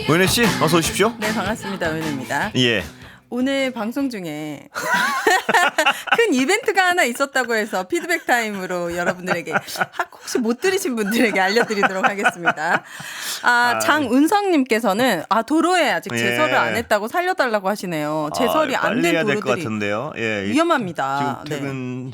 은혜 씨, 어서 오십시오. 네, 반갑습니다. 은혜입니다. 예. 오늘 방송 중에 큰 이벤트가 하나 있었다고 해서 피드백 타임으로 여러분들에게 혹시 못 들으신 분들에게 알려드리도록 하겠습니다. 장은성님께서는 도로에 아직 제설을 안 했다고 살려달라고 하시네요. 제설이 안 된 빨리 해야 될 것 도로들이 같은데요. 예. 위험합니다. 지금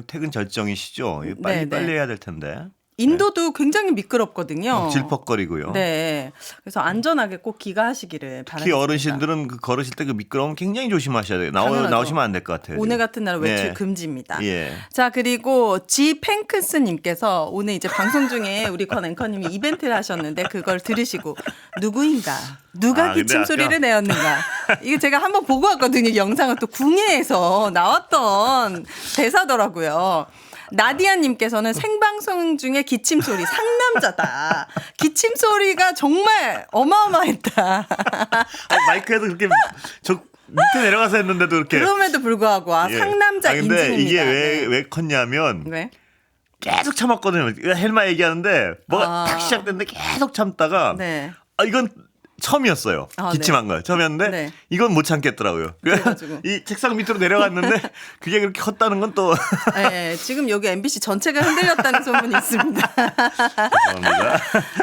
퇴근 절정이시죠. 빨리 해야 될 텐데. 인도도 굉장히 미끄럽거든요. 질퍽거리고요. 네, 그래서 안전하게 꼭 귀가하시기를 바랍니다. 특히 어르신들은 걸으실 때 그 미끄러움 굉장히 조심하셔야 돼요. 나오시면 안 될 것 같아요. 오늘 같은 날 외출 네. 금지입니다. 예. 자, 그리고 지팽크스님께서 오늘 이제 방송 중에 우리 권 앵커님이 이벤트를 하셨는데 그걸 들으시고 누구인가? 누가 기침 소리를 내었는가? 이거 제가 한번 보고 왔거든요. 영상을 또 궁예에서 나왔던 대사더라고요. 나디아님께서는 생방송 중에 기침 소리 상남자다. 기침 소리가 정말 어마어마했다. 마이크에도 그렇게 밑에 내려가서 했는데도 그렇게. 그럼에도 불구하고 상남자 인증입니다. 근데 이게 왜 컸냐면 계속 참았거든요. 헬마 얘기하는데 뭐가 딱 시작됐는데 계속 참다가 이건 처음이었어요. 기침한 거예요. 처음이었는데 이건 못 참겠더라고요. 그래가지고 이 책상 밑으로 내려갔는데 그게 그렇게 컸다는 건 또. 네, 지금 여기 MBC 전체가 흔들렸다는 소문이 있습니다. 죄송합니다.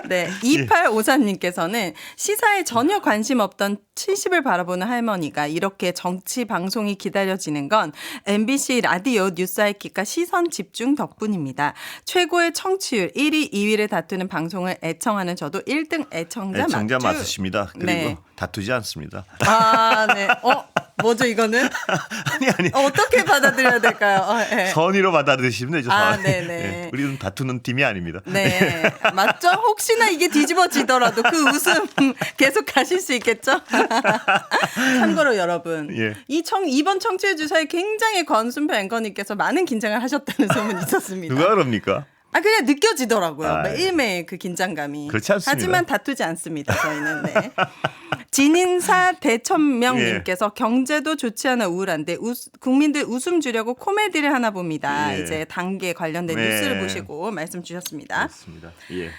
네, 2854님께서는 시사에 전혀 관심 없던 70을 바라보는 할머니가 이렇게 정치 방송이 기다려지는 건 MBC 라디오 뉴스아이키가 시선 집중 덕분입니다. 최고의 청취율 1위, 2위를 다투는 방송을 애청하는 저도 1등 애청자 맞으십니다. 그리고 다투지 않습니다. 네. 뭐죠 이거는? 아니. 어떻게 받아들여야 될까요? 선의로 받아들이시면 되죠. 네네. 우리는 다투는 팀이 아닙니다. 네, 맞죠? 혹시나 이게 뒤집어지더라도 그 웃음 계속 가실 수 있겠죠? 참고로 여러분, 이번 청취해 주사에 굉장히 권순표 앵커님께서 많은 긴장을 하셨다는 소문이 있었습니다. 누가 그럽니까? 그냥 느껴지더라고요. 매일매일 그 긴장감이. 그렇지 않습니다. 하지만 다투지 않습니다. 저희는. 네. 진인사 대천명님께서 경제도 좋지 않아 우울한데 국민들 웃음 주려고 코미디를 하나 봅니다. 이제 단계 관련된 뉴스를 보시고 말씀 주셨습니다. 그렇습니다. 예.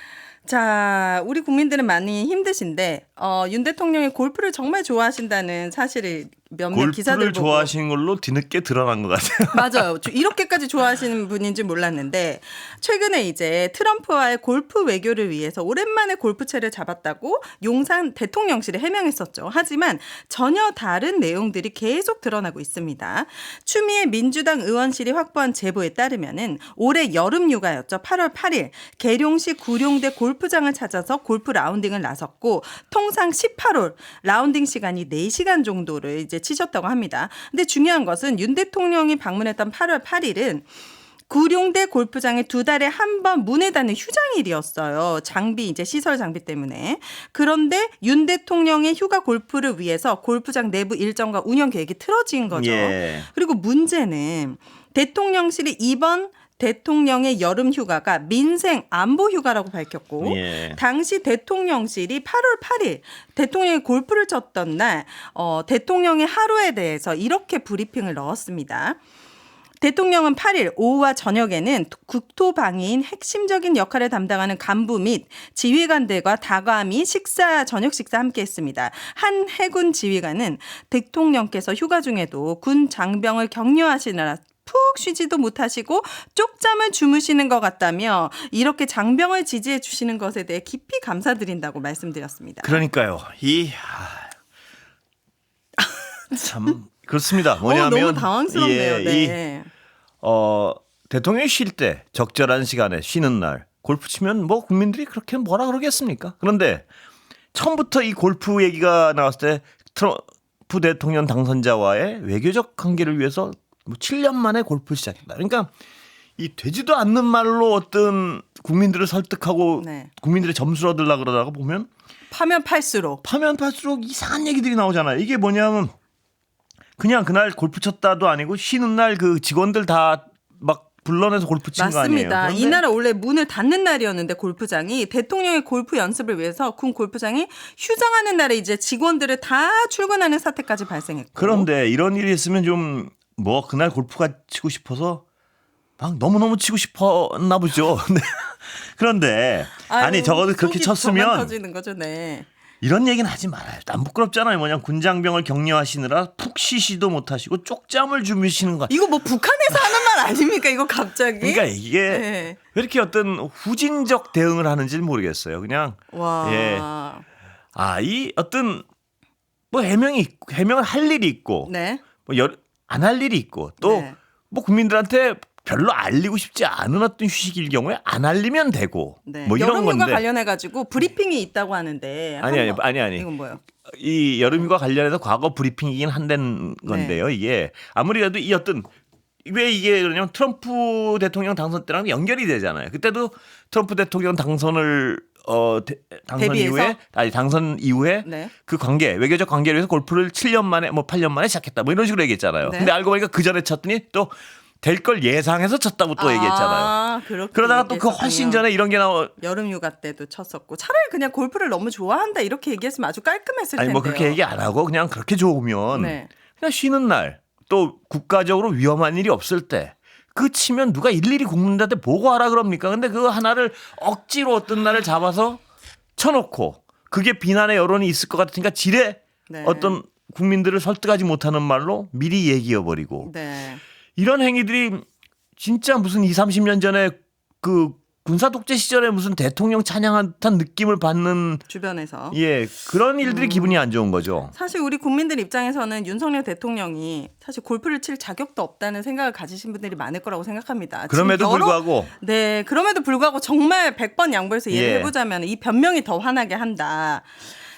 자, 우리 국민들은 많이 힘드신데 윤 대통령이 골프를 정말 좋아하신다는 사실을 몇몇 기사들 보고. 골프를 좋아하시는 걸로 뒤늦게 드러난 것 같아요. 맞아요. 이렇게까지 좋아하시는 분인지 몰랐는데 최근에 이제 트럼프와의 골프 외교를 위해서 오랜만에 골프채를 잡았다고 용산 대통령실에 해명했었죠. 하지만 전혀 다른 내용들이 계속 드러나고 있습니다. 추미애 민주당 의원실이 확보한 제보에 따르면은 올해 여름 휴가였죠. 8월 8일 계룡시 구룡대 골프장을 찾아서 골프 라운딩을 나섰고 통상 18홀 라운딩 시간이 4시간 정도를 이제 치셨다고 합니다. 근데 중요한 것은 윤 대통령이 방문했던 8월 8일은 구룡대 골프장에 2달에 한 번 문에 닫는 휴장일이었어요. 이제 시설 장비 때문에. 그런데 윤 대통령의 휴가 골프를 위해서 골프장 내부 일정과 운영 계획이 틀어진 거죠. 그리고 문제는 대통령실이 이번 대통령의 여름 휴가가 민생 안보 휴가라고 밝혔고 당시 대통령실이 8월 8일 대통령이 골프를 쳤던 날 대통령의 하루에 대해서 이렇게 브리핑을 넣었습니다. 대통령은 8일 오후와 저녁에는 국토방위인 핵심적인 역할을 담당하는 간부 및 지휘관들과 다과미 저녁 식사 함께했습니다. 한 해군 지휘관은 대통령께서 휴가 중에도 군 장병을 격려하시느라 푹 쉬지도 못하시고 쪽잠을 주무시는 것 같다며 이렇게 장병을 지지해 주시는 것에 대해 깊이 감사드린다고 말씀드렸습니다. 그러니까요. 참 그렇습니다. 뭐냐면 너무 당황스럽네요. 대통령이 쉴 때 적절한 시간에 쉬는 날 골프 치면 뭐 국민들이 그렇게 뭐라 그러겠습니까? 그런데 처음부터 이 골프 얘기가 나왔을 때 트럼프 대통령 당선자와의 외교적 관계를 위해서 7년 만에 골프를 시작했다. 그러니까 이 되지도 않는 말로 어떤 국민들을 설득하고 국민들의 점수를 얻으려고 그러다가 보면 파면 팔수록 이상한 얘기들이 나오잖아요. 이게 뭐냐면 그냥 그날 골프 쳤다도 아니고 쉬는 날 그 직원들 다 막 불러내서 골프 친 거 아니에요? 맞습니다. 이날은 원래 문을 닫는 날이었는데 골프장이 대통령의 골프 연습을 위해서 군 골프장이 휴장하는 날에 이제 직원들을 다 출근하는 사태까지 발생했고. 그런데 이런 일이 있으면 좀 그날 골프가 치고 싶어서 막 너무너무 치고 싶었나 보죠. 그런데 적어도 그렇게 쳤으면 터지는 거죠. 이런 얘기는 하지 말아요. 안 부끄럽잖아요. 뭐냐 군장병을 격려하시느라 푹 쉬시도 못하시고 쪽잠을 주무시는 거. 이거 뭐 북한에서 하는 말 아닙니까? 이거 갑자기? 그러니까 이게 네. 왜 이렇게 어떤 후진적 대응을 하는지 모르겠어요. 그냥 와. 예. 이 어떤 뭐 해명을 할 일이 있고 네. 뭐 안 할 일이 있고 또 네. 뭐 국민들한테 별로 알리고 싶지 않은 어떤 휴식일 경우에 안 알리면 되고 네. 뭐 이런 여름휴가 건데 관련해 가지고 브리핑이 있다고 하는데 아니 이건 뭐예요? 이 여름휴가 관련해서 과거 브리핑이긴 한된 건데요. 네. 이게 아무리 그래도 이 어떤 왜 이게 그러냐면 트럼프 대통령 당선 때랑 연결이 되잖아요. 그때도 트럼프 대통령 당선을 당선 대비해서? 이후에 당선 이후에 네. 그 관계 외교적 관계를 위해서 골프를 7년 만에 뭐 8년 만에 시작했다 뭐 이런 식으로 얘기했잖아요. 네. 근데 알고 보니까 그 전에 쳤더니 또 될 걸 예상해서 쳤다고 또 얘기했잖아요. 그렇게 그러다가 또 그 얘기했었군요. 훨씬 전에 이런 게 여름휴가 때도 쳤었고 차라리 그냥 골프를 너무 좋아한다 이렇게 얘기했으면 아주 깔끔했을 텐데요. 아니 뭐 그렇게 얘기 안 하고 그냥 그렇게 좋으면 네. 그냥 쉬는 날 또 국가적으로 위험한 일이 없을 때 그 치면 누가 일일이 국민들한테 보고하라 그럽니까? 근데 그 하나를 억지로 어떤 날을 잡아서 쳐놓고 그게 비난의 여론이 있을 것 같으니까 지레 네. 어떤 국민들을 설득하지 못하는 말로 미리 얘기해버리고 네. 이런 행위들이 진짜 무슨 20, 30년 전에 그 군사 독재 시절에 무슨 대통령 찬양한 듯한 느낌을 받는 주변에서 그런 일들이 기분이 안 좋은 거죠. 사실 우리 국민들 입장에서는 윤석열 대통령이 사실 골프를 칠 자격도 없다는 생각을 가지신 분들이 많을 거라고 생각합니다. 그럼에도 지금 불구하고 네, 그럼에도 불구하고 정말 100번 양보해서 예. 해보자면 이 변명이 더 화나게 한다.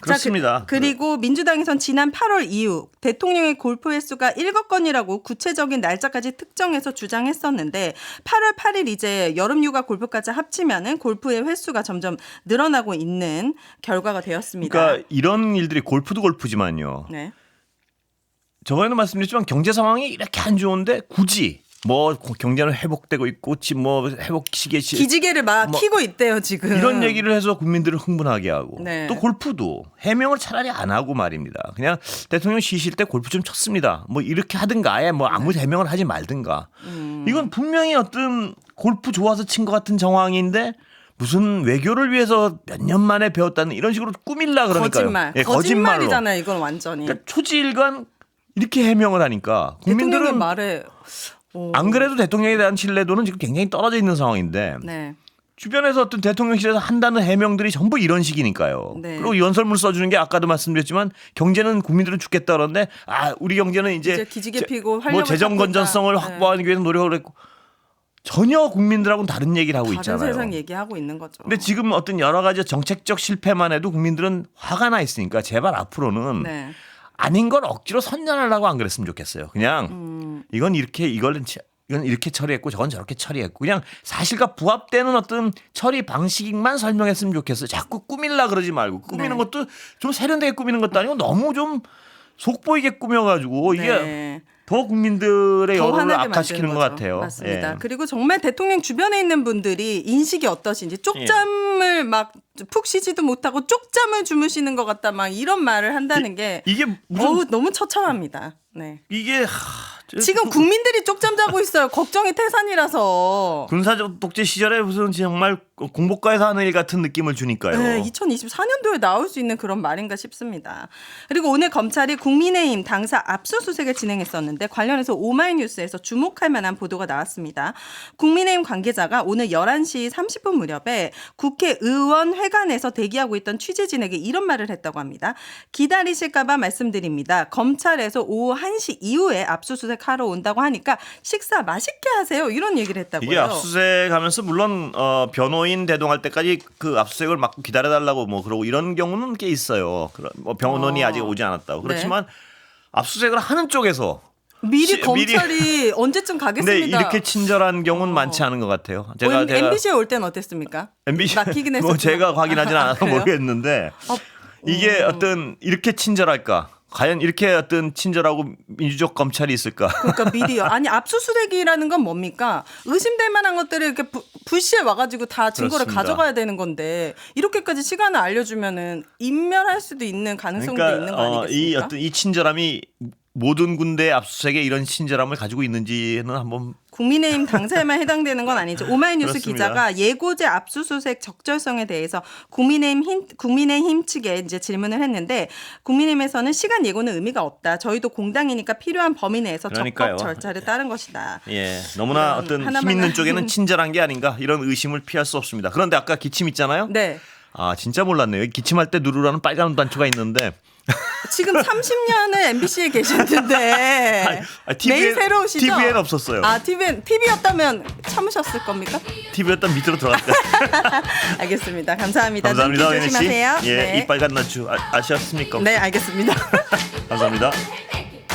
그렇습니다. 그리고 민주당에선 지난 8월 이후 대통령의 골프 횟수가 7 건이라고 구체적인 날짜까지 특정해서 주장했었는데 8월 8일 이제 여름휴가 골프까지 합치면은 골프의 횟수가 점점 늘어나고 있는 결과가 되었습니다. 그러니까 이런 일들이 골프도 골프지만요. 네. 저번에도 말씀드렸지만 경제 상황이 이렇게 안 좋은데 굳이 뭐 경제는 회복되고 있고 뭐 회복 시기에 기지개를 막 뭐 키고 있대요 지금. 이런 얘기를 해서 국민들을 흥분하게 하고 네. 또 골프도 해명을 차라리 안 하고 말입니다. 그냥 대통령 쉬실 때 골프 좀 쳤습니다. 뭐 이렇게 하든가 아예 뭐 아무 해명을 하지 말든가. 이건 분명히 어떤 골프 좋아서 친 것 같은 정황인데 무슨 외교를 위해서 몇 년 만에 배웠다는 이런 식으로 꾸밀라 그러니까요. 거짓말. 예, 거짓말이잖아요 이건 완전히. 그러니까 초지일관 이렇게 해명을 하니까 대통령의 국민들은 말에 안 그래도 대통령에 대한 신뢰도는 지금 굉장히 떨어져 있는 상황인데 네. 주변에서 어떤 대통령실에서 한다는 해명들이 전부 이런 식이니까요. 네. 그리고 연설문 써주는 게 아까도 말씀드렸지만 경제는 국민들은 죽겠다 그러는데 우리 경제는 이제 기지개 피고 뭐 활력을 재정 찾고 건전성을 있다. 확보하기 위해서 노력을 했고 전혀 국민들하고는 다른 얘기를 하고 다른 있잖아요. 세상 얘기하고 있는 거죠. 근데 지금 어떤 여러 가지 정책적 실패만 해도 국민들은 화가 나 있으니까 제발 앞으로는 네. 아닌 걸 억지로 선전하려고 안 그랬으면 좋겠어요. 그냥 이건 이렇게 처리했고 저건 저렇게 처리했고 그냥 사실과 부합되는 어떤 처리 방식만 설명했으면 좋겠어요. 자꾸 꾸밀라 그러지 말고 꾸미는 네. 것도 좀 세련되게 꾸미는 것도 아니고 너무 좀 속보이게 꾸며가지고 이게 네. 더 국민들의 더 여론을 화나게 악화시키는 만드는 것 거죠. 같아요. 맞습니다. 예. 그리고 정말 대통령 주변에 있는 분들이 인식이 어떠신지 쪽잠을 막 푹 쉬지도 못하고 쪽잠을 주무시는 것 같다 막 이런 말을 한다는 게 이게 무슨 너무 처참합니다. 네. 이게 지금 국민들이 쪽잠 자고 있어요. 걱정이 태산이라서. 군사적 독재 시절에 무슨 정말 공복가에서 하는 일 같은 느낌을 주니까요. 네, 2024년도에 나올 수 있는 그런 말인가 싶습니다. 그리고 오늘 검찰이 국민의힘 당사 압수수색을 진행했었는데 관련해서 오마이뉴스에서 주목할 만한 보도가 나왔습니다. 국민의힘 관계자가 오늘 11시 30분 무렵에 국회의원 회관에서 대기하고 있던 취재진에게 이런 말을 했다고 합니다. 기다리실까 봐 말씀드립니다. 검찰에서 오후 1시 이후에 압수수색하러 온다고 하니까 식사 맛있게 하세요. 이런 얘기를 했다고요. 이게 압수수색하면서 물론 변호인 대동할 때까지 그 압수수색을 막고 기다려달라고 뭐 그러고 이런 경우는 꽤 있어요. 뭐 변호인이 아직 오지 않았다고. 그렇지만 압수수색을 하는 쪽에서 미리 검찰이 언제쯤 근데 가겠습니다. 이렇게 친절한 경우는 많지 않은 것 같아요. 제가 MBC에 올 때는 어땠습니까? MBC 맡기긴 뭐 했었지만. 제가 확인하진 않아서 그래요? 모르겠는데 이게 어떤 이렇게 친절할까? 과연 이렇게 어떤 친절하고 민주적 검찰이 있을까? 그러니까 미리요. 아니 압수수색이라는 건 뭡니까? 의심될 만한 것들을 이렇게 불시에 와가지고 다 증거를 그렇습니다. 가져가야 되는 건데 이렇게까지 시간을 알려주면은 인멸할 수도 있는 가능성도 그러니까 있는 거 아니겠습니까? 이 어떤 이 친절함이 모든 군대 압수수색에 이런 친절함을 가지고 있는지는 한번 국민의힘 당사에만 해당되는 건 아니죠. 오마이뉴스 그렇습니다. 기자가 예고제 압수수색 적절성에 대해서 국민의힘 측에 이제 질문을 했는데 국민의힘에서는 시간 예고는 의미가 없다. 저희도 공당이니까 필요한 범위 내에서 그러니까요. 적법 절차를 따른 것이다. 예, 너무나 어떤 힘 있는 쪽에는 친절한 게 아닌가 이런 의심을 피할 수 없습니다. 그런데 아까 기침 있잖아요. 네. 아 진짜 몰랐네요. 기침할 때 누르라는 빨간 단추가 있는데 지금 30년을 MBC에 계셨는데 매일 새로우시죠? TV엔 없었어요. 아, TV였다면 참으셨을 겁니까? TV였다 밑으로 들어갔대. 알겠습니다. 감사합니다. 감사합니다, 눈길 혜니 씨. 조심하세요. 예, 네. 이 빨간 단추 아셨습니까? 네, 알겠습니다. 감사합니다.